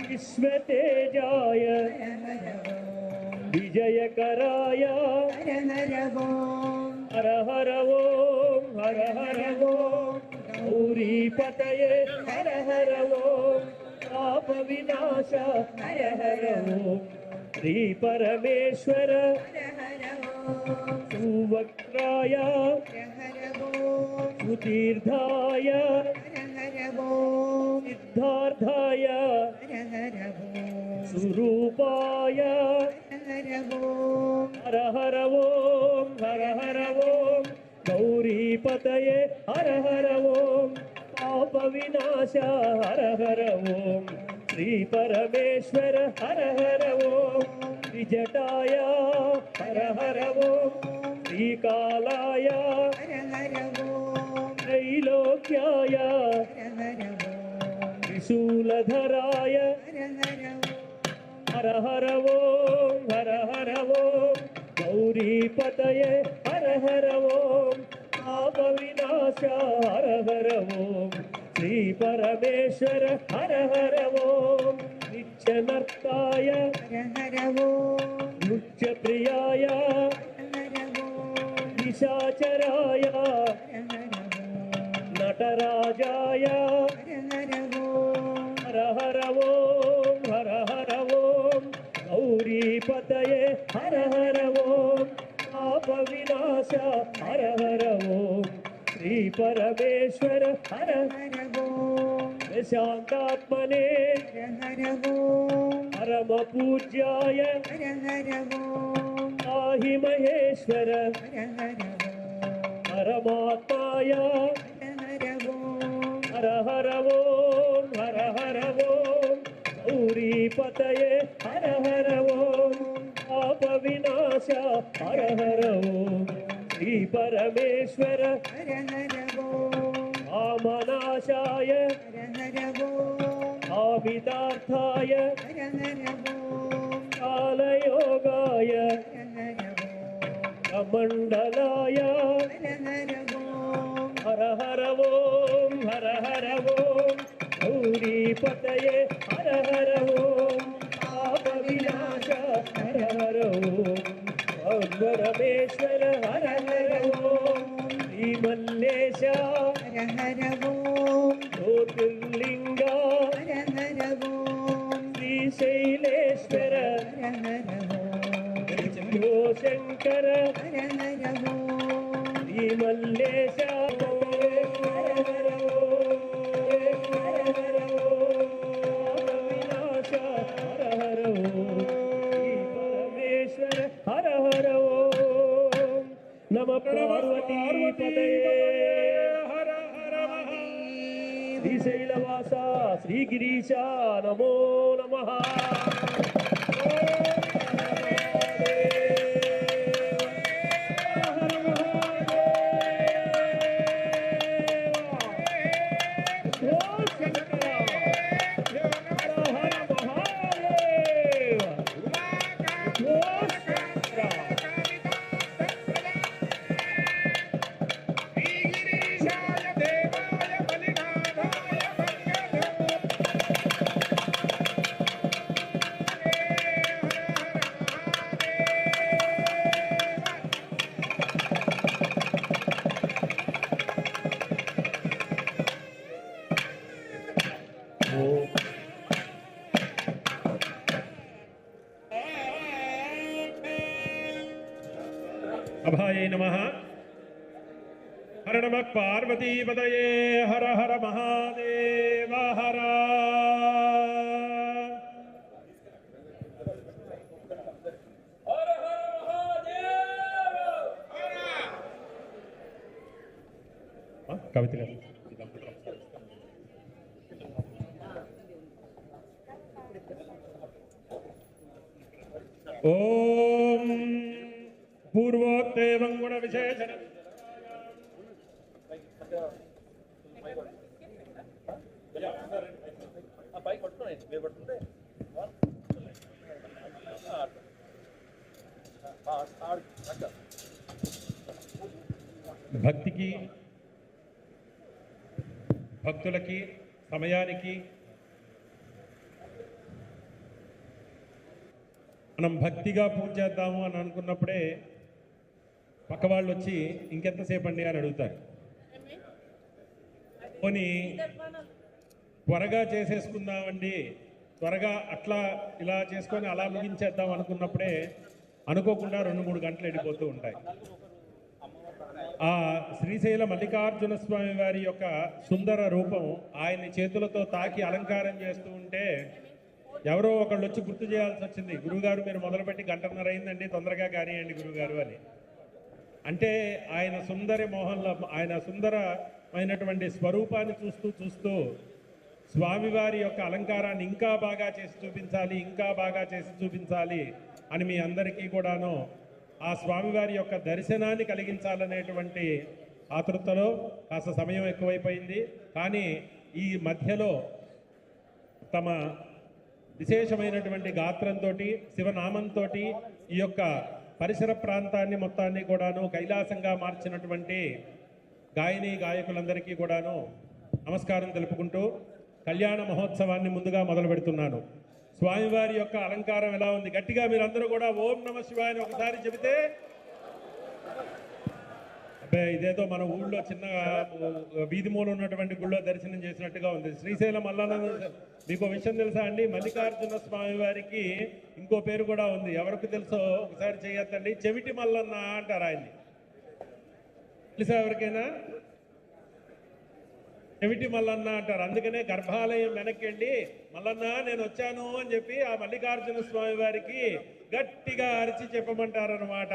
विश्वतेजाय विजयकराय हर हर ओम हर हर ओम गौरीपतये हर हर ओम पाप विनाश हर हर ओम श्री परमेश्वर सुवक्त्राय सुतीर्थाय सिद्धार्थाय स्वरूपाय हर हर ओम गौरीपतये हर हर ओम पाप विनाश हर हर ओम श्री परमेश्वर हर हर ओम विजटाय हर हर ओम श्रीकालाय त्रैलोक्याय त्रिशूलधराय हर हर ओम गौरीपतये हर हर ओम पाप विनाश हर हर ओम श्री परमेश्वर हर हर ओम नित्य नर्ताय नृत्य प्रियाय निशाचराय नटराजाय हर हर ओम गौरीपतये हर हर ओम पाप विनाश हर हर ओम श्री परमेश्वर हर शांतात्मने परम पूज्याय पाहि महेश्वर परमात्माय हर हर ओम गौरीपतये हर हर ओम पाप विनाश हर हर ओम श्री परमेश्वर आमनाशाय आविदार्थाय कालयोगाय कमण्डलाय हर हर ओम गौरीपतये हर हर ओम पाप विनाश हर हर ओम परमेश्वर हर हर ओम श्री मल्लेश ज्योतिर्लिंग श्रीशैलेश्वर शंकर श्री मल्लेश हर हर ओम नमः पार्वती पतये हर हर श्रीशैलवासा श्रीगिरीशा नमो नमः अभाये नमः। हर नमः पार्वती पतये हर हर महादेव हर। हर हर महादेव। कविता ओम पूर्वोक्तेवं गुण विशेषण భక్తికి భక్తులకి సమయానికి మనం భక్తిగా పూజ చేద్దాము అని అనుకున్నప్పుడే పక్క వాళ్ళు వచ్చి ఇంకెంతసేపు అండి అని అడుగుతారు. పోనీ త్వరగా చేసేసుకుందామండి, త్వరగా అట్లా ఇలా చేసుకొని అలా ముగించేద్దాం అనుకున్నప్పుడే అనుకోకుండా 2-3 గంటలు వెళ్ళిపోతూ ఉంటాయి. ఆ శ్రీశైల మల్లికార్జున స్వామి వారి యొక్క సుందర రూపం ఆయన్ని చేతులతో తాకి అలంకారం చేస్తూ ఉంటే ఎవరో ఒకళ్ళు వచ్చి గుర్తు చేయాల్సి వచ్చింది, గురువుగారు మీరు మొదలుపెట్టి 1:30 అయిందండి, తొందరగా కానివ్వండి గురువుగారు అని. అంటే ఆయన సుందరి మోహన్లో ఆయన సుందరమైనటువంటి స్వరూపాన్ని చూస్తూ చూస్తూ స్వామివారి యొక్క అలంకారాన్ని ఇంకా బాగా చేసి చూపించాలి, ఇంకా బాగా చేసి చూపించాలి అని మీ అందరికీ కూడాను ఆ స్వామివారి యొక్క దర్శనాన్ని కలిగించాలనేటువంటి ఆతృతలో కాస్త సమయం ఎక్కువైపోయింది. కానీ ఈ మధ్యలో తమ విశేషమైనటువంటి గాత్రంతో శివనామంతో ఈ యొక్క పరిసర ప్రాంతాన్ని మొత్తాన్ని కూడాను కైలాసంగా మార్చినటువంటి గాయని గాయకులందరికీ కూడాను నమస్కారం తెలుపుకుంటూ కళ్యాణ మహోత్సవాన్ని ముందుగా మొదలు పెడుతున్నాను. స్వామివారి యొక్క అలంకారం ఎలా ఉంది? గట్టిగా మీరందరూ కూడా ఓం నమ శివాయ అని ఒకసారి చెబితే, అబ్బే ఇదేదో మన ఊళ్ళో చిన్న వీధి మూల ఉన్నటువంటి గుళ్ళో దర్శనం చేసినట్టుగా ఉంది. శ్రీశైలం మల్లన్న, మీకు విషయం తెలుసా అండి? మల్లికార్జున స్వామి వారికి ఇంకో పేరు కూడా ఉంది. ఎవరికి తెలుసో ఒకసారి చేయొద్దండి, చెవిటి మల్లన్న అంటారు ఆయన్ని. తెలుసా ఎవరికైనా? చెవిటి మల్లన్న అంటారు. అందుకనే గర్భాలయం వెనక్కి వెళ్ళి మల్లన్న నేను వచ్చాను అని చెప్పి ఆ మల్లికార్జున స్వామి వారికి గట్టిగా అరిచి చెప్పమంటారనమాట.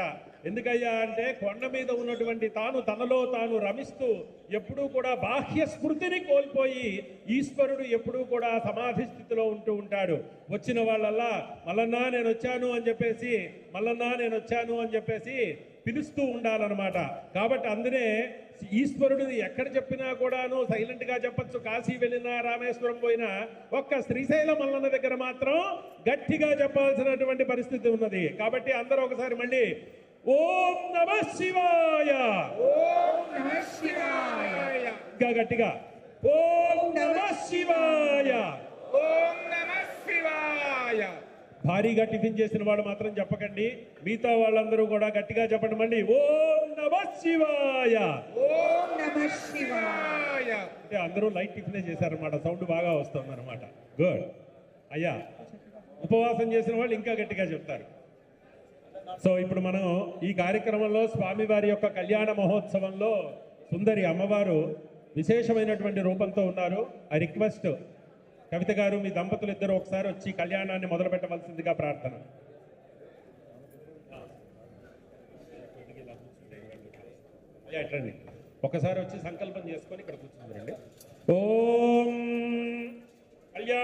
ఎందుకయ్యా అంటే కొండ మీద ఉన్నటువంటి తాను తనలో తాను రమిస్తూ ఎప్పుడూ కూడా బాహ్య స్మృతిని కోల్పోయి ఈశ్వరుడు ఎప్పుడూ కూడా సమాధి స్థితిలో ఉంటూ ఉంటాడు. వచ్చిన వాళ్ళల్లా మల్లన్న నేను వచ్చాను అని చెప్పేసి, మల్లన్న నేను వచ్చాను అని చెప్పేసి పిలుస్తూ ఉండాలన్నమాట. కాబట్టి అందునే ఈశ్వరుడిని ఎక్కడ చెప్పినా కూడాను సైలెంట్ గా చెప్పచ్చు. కాశీ వెళ్ళినా రామేశ్వరం పోయినా ఒక్క శ్రీశైలం మల్లన్న దగ్గర మాత్రం గట్టిగా చెప్పాల్సినటువంటి పరిస్థితి ఉన్నది. కాబట్టి అందరూ ఒకసారి మళ్ళీ ఓం నమః శివాయ, ఓం నమః శివాయ, ఇంకా గట్టిగా ఓం నమః శివాయ, ఓం నమః శివాయ. భారీగా టిఫిన్ చేసిన వాళ్ళు మాత్రం చెప్పకండి, మిగతా వాళ్ళందరూ కూడా గట్టిగా చెప్పండి మళ్ళీ ఓం నమః శివాయ, ఓం నమః శివాయ. అంటే అందరూ లైట్ టిఫినే చేశారనమాట, సౌండ్ బాగా వస్తుంది అనమాట. గుడ్. అయ్యా ఉపవాసం చేసిన వాళ్ళు ఇంకా గట్టిగా చెప్తారు. సో ఇప్పుడు మనం ఈ కార్యక్రమంలో స్వామివారి యొక్క కళ్యాణ మహోత్సవంలో సుందరి అమ్మవారు విశేషమైనటువంటి రూపంతో ఉన్నారు. ఐ రిక్వెస్ట్ కవిత గారు, మీ దంపతులు ఇద్దరు ఒకసారి వచ్చి కళ్యాణాన్ని మొదలు పెట్టవలసిందిగా ప్రార్థన. ఒకసారి వచ్చి సంకల్పం చేసుకొని ఇక్కడ కూర్చుందండి. ఓం కళ్యాణ